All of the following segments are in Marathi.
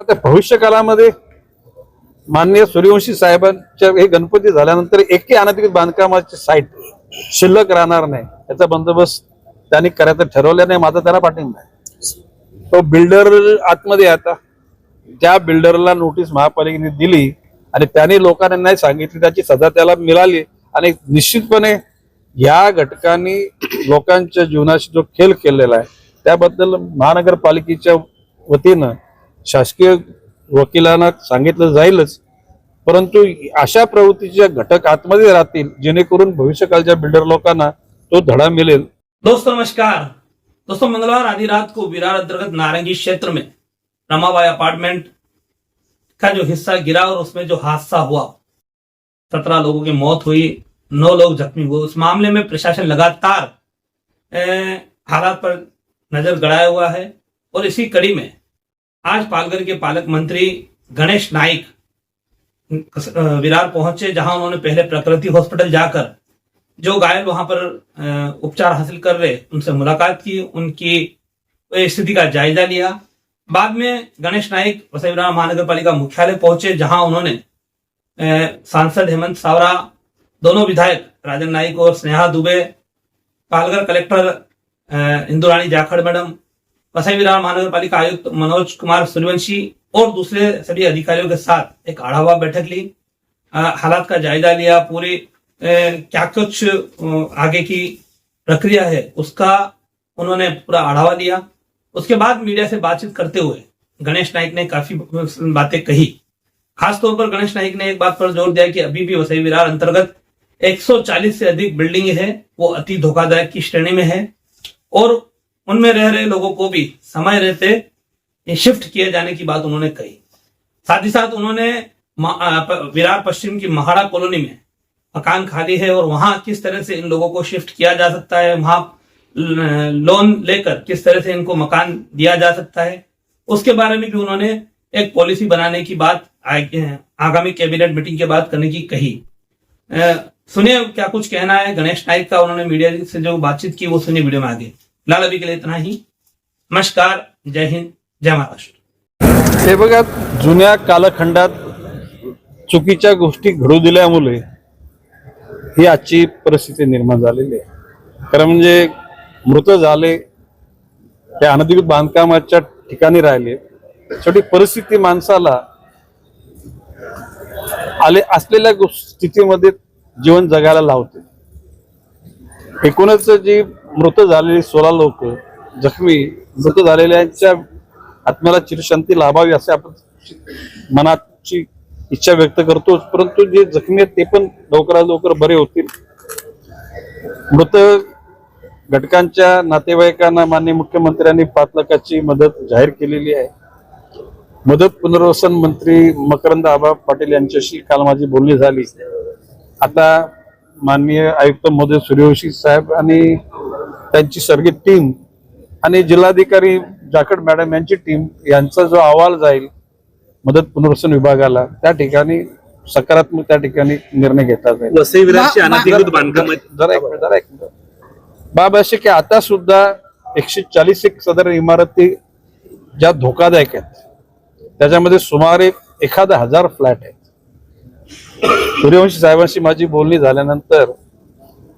आता भविष्य काळामध्ये माननीय सूर्यवंशी साहेबांच्या हे गणपती झाल्यानंतर एकही अनधिकृत बांधकामाची साईट शिल्लक राहणार नाही याचा बंदोबस्त त्यांनी करायचं ठरवलं नाही. माझा त्याला पाठिंबा आहे. तो बिल्डर आतमध्ये आता ज्या बिल्डरला नोटीस महापालिकेने दिली आणि त्याने लोकांना नाही सांगितली त्याची सजा त्याला मिळाली आणि निश्चितपणे या घटकांनी लोकांच्या जीवनाशी जो खेळ केलेला आहे त्याबद्दल महानगरपालिकेच्या वतीनं शासकीय वकिलांना सांगितलं जाईलच. परंतु अशा प्रवृत्तीचे घटक आतमध्ये राहतील जेणेकरून भविष्यकाळच्या बिल्डर लोकांना तो धडा मिळेल. दोस्तों नमस्कार। दोस्तों मंगलवार आधी रात को विरार अंतर्गत नारंगी क्षेत्र में रमाबाई अपार्टमेंट का जो हिस्सा गिरा और उसमें जो हादसा हुआ 17 लोगों की मौत हुई, 9 लोग जख्मी हुए। उस मामले में प्रशासन लगातार हालात पर नजर गड़ाया हुआ है और इसी कड़ी में आज पालघर के पालक मंत्री गणेश नाइक विरार पहुंचे, जहां उन्होंने पहले प्रकृति हॉस्पिटल जाकर जो घायल वहां पर उपचार हासिल कर रहे उनसे मुलाकात की, उनकी स्थिति का जायजा लिया। बाद में गणेश नाइक वसई विरार महानगर पालिका मुख्यालय पहुंचे, जहां उन्होंने सांसद हेमंत सावरा, दोनों विधायक राजन नाइक और स्नेहा दुबे, पालघर कलेक्टर इंदुरानी जाखड़ मैडम, वसई विरार महानगर पालिका आयुक्त मनोज कुमार सूर्यवंशी और दूसरे सभी अधिकारियों के साथ एक आढावा बैठक ली, हालात का जायजा लिया, पूरी क्या कुछ आगे की प्रक्रिया है उसका उन्होंने पूरा आढावा लिया। उसके बाद मीडिया से बातचीत करते हुए गणेश नाइक ने काफी बातें कही। खासतौर पर गणेश नाइक ने एक बात पर जोर दिया कि अभी भी वसई विरार अंतर्गत 140 से अधिक बिल्डिंग है वो अति धोखादायक की श्रेणी में है और उनमें रह रहे लोगों को भी समय रहते शिफ्ट किए जाने की बात उन्होंने कही। साथ ही साथ उन्होंने विरार पश्चिम की महाड़ा कॉलोनी में मकान खाली है और वहां किस तरह से इन लोगों को शिफ्ट किया जा सकता है, वहां लोन लेकर किस तरह से इनको मकान दिया जा सकता है, उसके बारे में भी उन्होंने एक पॉलिसी बनाने की बात आगामी कैबिनेट मीटिंग के बाद करने की कही। सुनिए क्या कुछ कहना है गणेश नाइक का, उन्होंने मीडिया से जो बातचीत की वो सुनिए वीडियो में आगे। फिलहाल अभी के लिए इतना ही। नमस्कार, जय हिंद, जय महाराष्ट्र। हे बघा, जुन्या कालखंडात चुकीच्या गोष्टी घडू दिल्यामुळे ही आजची परिस्थिती निर्माण झालेली आहे. खरं म्हणजे मृत झाले ते अनधिकृत बांधकामाच्या ठिकाणी राहिले, शेवटी परिस्थिती माणसाला आले असलेल्या स्थितीमध्ये जीवन जगायला लावते. एकूणच जी मृत झालेली 16 लोक जखमी मृत झालेल्यांच्या आत्म्याला चिरशांती लाभावी असे आपण मनाची इच्छा व्यक्त करतोच, परंतु जे जखमी आहेत ते पण लवकरात लवकर बरे होतील. मृत घटकांच्या नातेवाईकांना माननीय मुख्यमंत्र्यांनी 5 लाखाची मदत जाहीर केलेली आहे. मदत पुनर्वसन मंत्री मकरंद आबा पाटील यांच्याशी काल माझी बोलणी झाली. आता माननीय आयुक्त महोदय सूर्यवंशी साहेब आणि त्यांची सगळी टीम आणि जिल्हाधिकारी जाखड मॅडम यांची टीम यांचा जो अहवाल जाईल मदत पुनर्वसन विभागाला त्या ठिकाणी सकारात्मक त्या ठिकाणी निर्णय घेतला जाईल. वसई विरारची अनधिकृत बांधकाम जरा एक बाब असे की आता सुद्धा 140 सदर इमारती ज्या धोकादायक आहेत त्याच्यामध्ये सुमारे 1000 फ्लॅट आहेत. सूर्यवंशी साहेबांशी माझी बोलणी झाल्यानंतर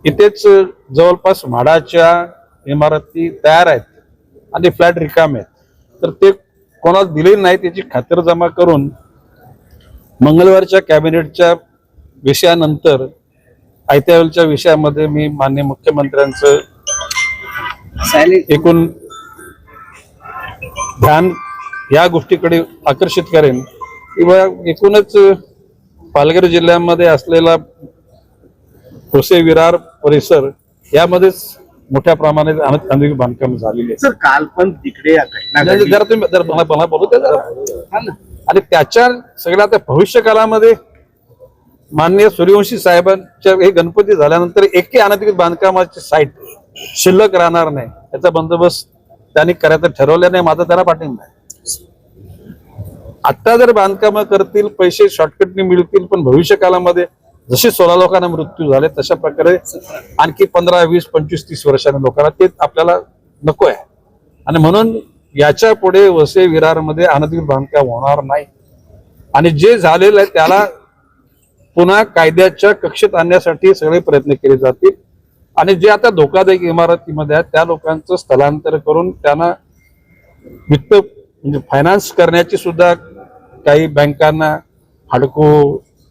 इथेच जवळपास म्हाडाच्या इमारती तयार आहेत आणि फ्लॅट रिकामे आहेत, तर ते कोणाला दिले नाही त्याची खातरजमा करून मंगळवारच्या कॅबिनेटच्या विषयानंतर आयत्यावेळच्या विषयामध्ये मी माननीय मुख्यमंत्र्यांचं एकूण ध्यान या गोष्टीकडे आकर्षित करेन किंवा एकूणच पालघर जिल्ह्यामध्ये असलेला वसई विरार परिसर यामध्येच मोठ्या प्रमाणात अनधिकृत बांधकाम झालेली आहे. सर काल पण तिकडे जरा तुम्ही मला बोलू द्या जरा. आणि त्याच्या सगळ्या आता भविष्य काळामध्ये माननीय सूर्यवंशी साहेबांच्या हे गणपती झाल्यानंतर एकही अनधिकृत बांधकामाची साईट शिल्लक राहणार नाही याचा बंदोबस्त त्यांनी करायचं ठरवलं नाही. माझा त्याला पाठिंबा आहे. आता जर बांधकाम करतील पैसे शॉर्टकटने मिळतील, पण भविष्य काळामध्ये जसे 16 लोकांना मृत्यू झाले तशा प्रकारे आणखी 15, 20, 25, 30 वर्षांनी लोकांना ते आपल्याला नको आहे. आणि म्हणून याच्या पुढे वसई विरारमध्ये अनधिकृत बांधकाम होणार नाही आणि जे झालेलं आहे त्याला पुन्हा कायद्याच्या कक्षेत आणण्यासाठी सगळे प्रयत्न केले जातील आणि जे आता धोकादायक इमारतीमध्ये आहेत त्या लोकांचं स्थलांतर करून त्यांना वित्त म्हणजे फायनान्स करण्याची सुद्धा काही बँकांना हाडको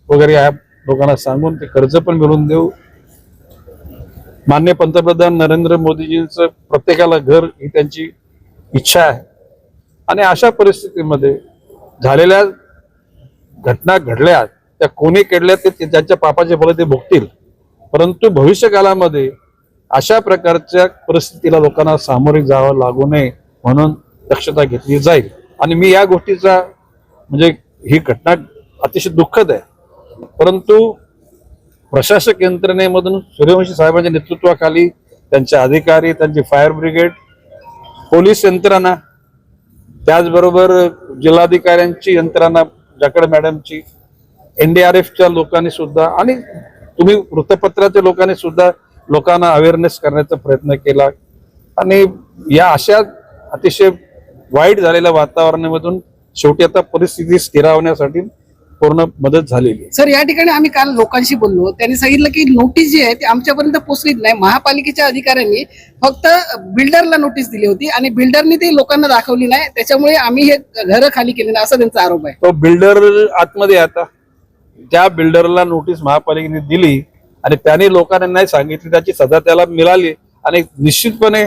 वगैरे या लोकांना सांगून ते कर्ज पण मिळवून देऊ. माननीय पंतप्रधान नरेंद्र मोदीजींचं प्रत्येकाला घर ही त्यांची इच्छा आहे आणि अशा परिस्थितीमध्ये झालेल्या घटना घडल्या त्या कोणी केल्या ते त्यांच्या पापाचे फळ ते भोगतील, परंतु भविष्यकाळामध्ये अशा प्रकारच्या परिस्थितीला लोकांना सामोरे जावं लागू नये म्हणून दक्षता घेतली जाईल. आणि मी या गोष्टीचा म्हणजे ही घटना अतिशय दुःखद आहे, परंतु प्रशासक यंत्रणेमधून सूर्यवंशी साहेबांच्या नेतृत्वाखाली त्यांचे अधिकारी, त्यांची फायर ब्रिगेड, पोलीस यंत्रणा, त्याचबरोबर जिल्हाधिकाऱ्यांची यंत्रणा, जाकड मॅडमची, NDRFच्या लोकांनी सुद्धा आणि तुम्ही वृत्तपत्राच्या लोकांनी सुद्धा लोकांना अवेअरनेस करण्याचा प्रयत्न केला आणि या अशा अतिशय वाईट झालेल्या वातावरणामधून शेवटी आता परिस्थिती स्थिरावण्यासाठी पूर्ण मदत झालेली आहे. सर, या ठिकाणी आम्ही काल लोकांशी बोललो, त्यांनी सांगितलं की नोटीस जी आहे ती आमच्यापर्यंत पोहोचलीच नाही. महापालिकेच्या अधिकाऱ्यांनी फक्त बिल्डरला नोटीस दिली होती आणि बिल्डरनी ते लोकांना दाखवली नाही, त्याच्यामुळे आम्ही हे घरं खाली केली नाही असा त्यांचा आरोप आहे. तो बिल्डर आतमध्ये आता त्या बिल्डरला नोटीस महापालिकेने दिली आणि त्याने लोकांना नाही सांगितली, त्याची सजा त्याला मिळाली आणि निश्चितपणे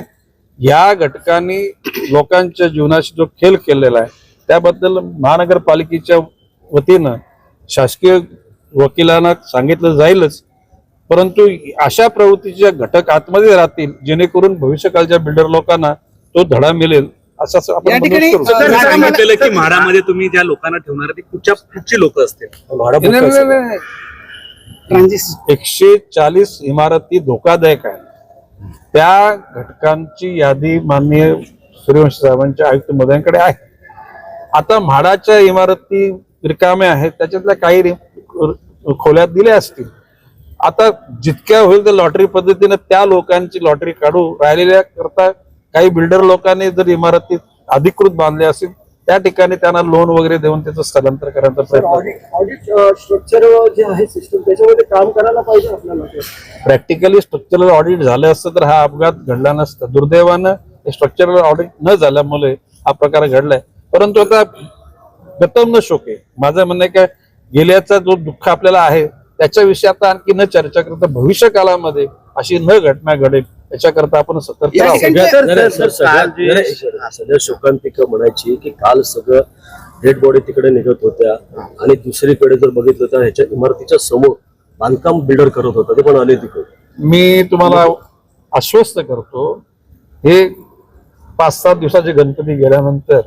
या घटकांनी लोकांच्या जीवनाशी जो खेळ केलेला आहे त्याबद्दल महानगरपालिकेच्या वतीनं शासकीय वकिलांना सांगितलं जाईलच, परंतु अशा प्रवृत्तीचे घटक आतमध्ये राहतील जेणेकरून भविष्यकाळच्या बिल्डर लोकांना तो धडा मिळेल असं आपण या ठिकाणी, मदत करू. तर असं सांगितलेलं की म्हाडामध्ये तुम्ही ज्या लोकांना ठेवणार ते कुठची लोक असतील? ट्रान्झिस 140 इमारती धोकादायक आहेत. त्या घटकांची यादी माननीय सूर्यवंशी साहेबांच्या आयुक्त महोदयांकडे आहे. आता म्हाडाच्या इमारती रिकाम्या आहेत, त्याच्यातल्या काही खोल्यात दिल्या असतील. आता जितक्या होईल त्या लॉटरी पद्धतीने त्या लोकांची लॉटरी काढू. राहिलेल्या करता काही बिल्डर लोकांनी जर इमारती अधिकृत बांधल्या असतील त्या ठिकाणी त्यांना लोन वगैरे देऊन त्याचं स्थलांतर करण्याचा प्रयत्न. ऑडिट स्ट्रक्चर जे आहे सिस्टम त्याच्यामध्ये काम करायला पाहिजे आपल्याला. प्रॅक्टिकली स्ट्रक्चरल ऑडिट झालं असतं तर हा अपघात घडला नसता. दुर्दैवानं स्ट्रक्चरल ऑडिट न झाल्यामुळे हा प्रकार घडलाय, परंतु आता गतम न शोके. माझं म्हणणं आहे का गेल्याचा जो दुःख आपल्याला आहे त्याच्याविषयी आता आणखी न चर्चा करता भविष्य काळामध्ये अशी न घटना घडेल याच्याकरता आपण सतर्क या राहू. ठिकाणी- सध्या शोकांतिका म्हणायची की काल सगळं डेड बॉडी तिकडे निघत होत्या आणि दुसरीकडे जर बघितलं तर ह्याच्या इमारतीच्या समोर बांधकाम बिल्डर करत होता, ते पण आले तिकडे. मी तुम्हाला आश्वस्त करतो, हे 5-7 दिवसाचे गणपती गेल्यानंतर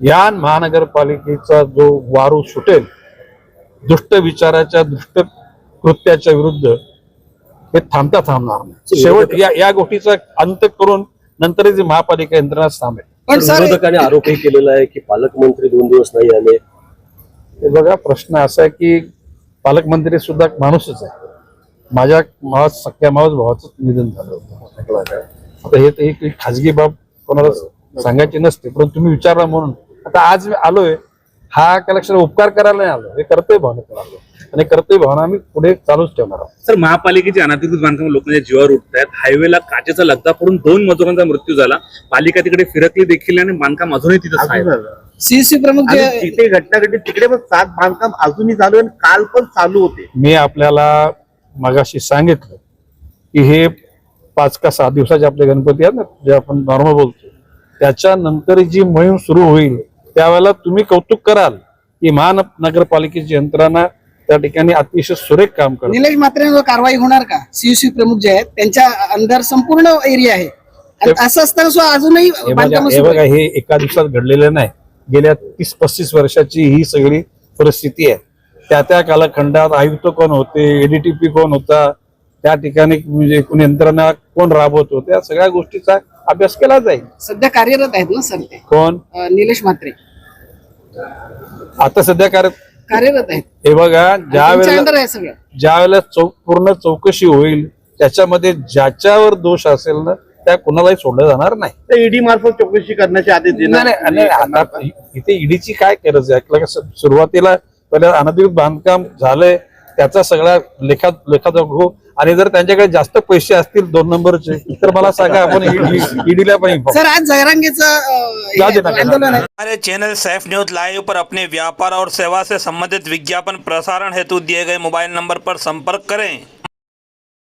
या महानगरपालिकेचा जो वारू सुटेल दुष्ट विचाराच्या, दुष्ट कृत्याच्या विरुद्ध, हे थांबणार नाही. शेवट या गोष्टीचा अंत करून नंतर जी महापालिका यंत्रणा थांबेल. पण सर, विरोधकांनी आरोपही केलेला आहे की पालकमंत्री 2 दिवस नाही आले. हे बघा, प्रश्न असा आहे की पालकमंत्री सुद्धा माणूसच आहे. माझ्या सख्या मावस भावाचं निधन झालं होतं. आता हे तर एक खाजगी बाब कोणाला सांगायची नसते, परंतु तुम्ही विचारला म्हणून आता आज मी आलोय. हा कलेक्शन उपकार करायला नाही आलो, हे कर्तव्य भावना आलो आणि कर्तव्य भावना आम्ही पुढे चालूच ठेवणार आहोत. सर, महापालिकेची अनधिकृत बांधकाम लोकांच्या जीवावर उठत आहेत. हायवेला काचेचा लगदा पडून 2 मजुरांचा मृत्यू झाला. पालिका तिकडे फिरकली देखील आणि बांधकाम अजूनही तिथं आहे. CEC प्रमुख जे आणि जिथे घटना घडली तिकडे पण 7 बांधकाम अजूनही चालू आहे आणि काल पण चालू होते. मी आपल्याला मगाशी सांगितलं की हे 5 का 6 दिवसाचे आपले गणपती आहेत ना, जे आपण नॉर्मल बोलतो, त्याच्यानंतर जी मोहीम सुरू होईल त्यावेळेला तुम्ही कौतुक कराल की महानगरपालिकेची यंत्रणा त्या ठिकाणी अतिशय सुरेख काम करते. निलेश म्हात्रेंवर कारवाई होणार का? CEC प्रमुख जे आहेत त्यांच्या अंदर संपूर्ण एरिया आहे आणि असं असताना सुद्धा अजूनही बांधकाम हे बघा, हे एका दिवसात घडलेलं नाही. गेल्या 30-35 वर्षाची ही सगळी परिस्थिती आहे. त्या कालखंडात आयुक्त कोण होते, ADTP कोण होता, त्या ठिकाणी म्हणजे एकूण यंत्रणा कोण राबवत होते, या सगळ्या गोष्टीचा अभ्यास केला जाईल. सध्या कार्यरत आहेत ना सर ते कोण? निलेश म्हात्रे आता सध्या कार्यरत आहेत. हे बघा, ज्या तुमच्या वेळेला अंडर आहे सगळं. पूर्ण चौकशी होईल त्याच्यामध्ये ज्याच्यावर दोष असेल ना त्या कुणालाही सोडलं जाणार नाही. तर ईडी मार्फत चौकशी करण्याचे आदेश देणार नाही, आता इथे ईडीची काय गरज आहे? सुरुवातीला पहिले अनधिकृत बांधकाम झालंय त्याचा सगळा लेखाजोखा आणि जर त्यांच्याकडे जास्त पैसे असतील 2 नंबरचे तर मला सांगा, आपण ईडीला पण सर आज जयरांगेचं जाऊ दे ना. आंदोलन आहे. हमारे चैनल सैफ न्यूज लाइव पर अपने व्यापार और सेवा से संबंधित विज्ञापन प्रसारण हेतु दिए गए मोबाइल नंबर पर संपर्क करें।